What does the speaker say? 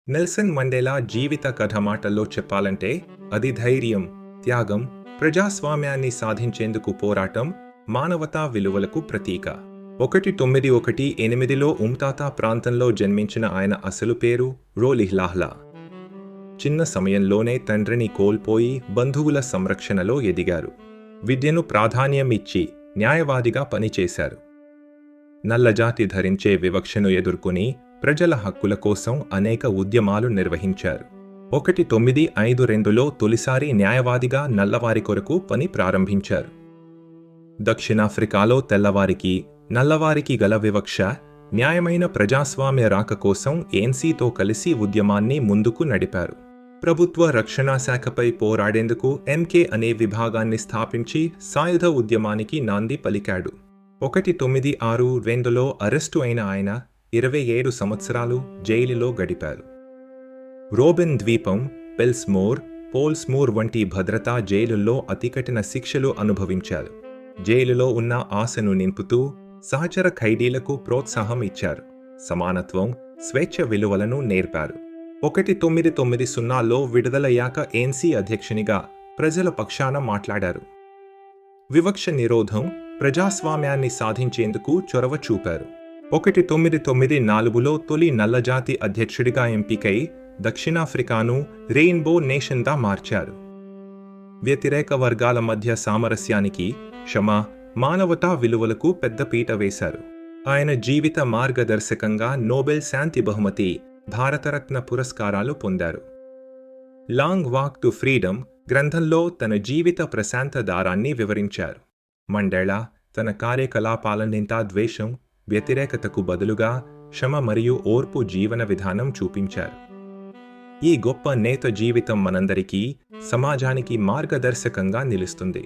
Nelson Mandela జీవిత కథ మాటల్లో చెప్పాలంటే అది ధైర్యం, త్యాగం, ప్రజాస్వామ్యాన్ని సాధించేందుకు పోరాటం, మానవతా విలువలకు ప్రతీక. 1918లో ఉమ్తాతా ప్రాంతంలో జన్మించిన ఆయన అసలు పేరు రోలిహ్లాహ్లా. చిన్న సమయంలోనే తండ్రిని కోల్పోయి బంధువుల సంరక్షణలో ఎదిగారు. విద్యను ప్రాధాన్యం ఇచ్చి న్యాయవాదిగా పనిచేశారు. నల్లజాతి ధరించే వివక్షను ఎదుర్కొని ప్రజల హక్కుల కోసం అనేక ఉద్యమాలు నిర్వహించారు. 1952లో తొలిసారి న్యాయవాదిగా నల్లవారి కొరకు పని ప్రారంభించారు. దక్షిణాఫ్రికాలో తెల్లవారికి, నల్లవారికి గల వివక్ష, న్యాయమైన ప్రజాస్వామ్య రాక కోసం ఏఎన్సీతో కలిసి ఉద్యమాన్ని ముందుకు నడిపారు. ప్రభుత్వ రక్షణా శాఖపై పోరాడేందుకు ఎంకే అనే విభాగాన్ని స్థాపించి సాయుధ ఉద్యమానికి నాంది పలికాడు. 1962లో అరెస్టు అయిన ఆయన 27 సంవత్సరాలు జైలులో గడిపారు. రోబిన్ ద్వీపం, పోల్స్మోర్ వంటి భద్రతా జైలుల్లో అతికఠిన శిక్షలు అనుభవించారు. జైలులో ఉన్న ఆశను నింపుతూ సహచర ఖైదీలకు ప్రోత్సాహం ఇచ్చారు. సమానత్వం, స్వేచ్ఛ విలువలను నేర్పారు. 1990లో విడుదలయ్యాక ఏఎన్సీ అధ్యక్షునిగా ప్రజల పక్షాన మాట్లాడారు. వివక్ష నిరోధం, ప్రజాస్వామ్యాన్ని సాధించేందుకు చొరవ చూపారు. 1994లో తొలి నల్లజాతి అధ్యక్షుడిగా ఎంపికై దక్షిణాఫ్రికాను రెయిన్బో నేషన్గా మార్చారు. వ్యతిరేక వర్గాల మధ్య సామరస్యానికి, క్షమ, మానవతా విలువలకు పెద్దపీట వేశారు. ఆయన జీవిత మార్గదర్శకంగా నోబెల్ శాంతి బహుమతి, భారతరత్న పురస్కారాలు పొందారు. లాంగ్ వాక్ టు ఫ్రీడమ్ గ్రంథంలో తన జీవిత ప్రశాంత దారాన్ని వివరించారు. మండేలా తన కార్యకలాపాలన్నింటా ద్వేషం, వ్యతిరేకతకు బదులుగా క్షమ మరియు ఓర్పు జీవన విధానం చూపించారు. ఈ గొప్ప నేత జీవితం మనందరికీ, సమాజానికి మార్గదర్శకంగా నిలుస్తుంది.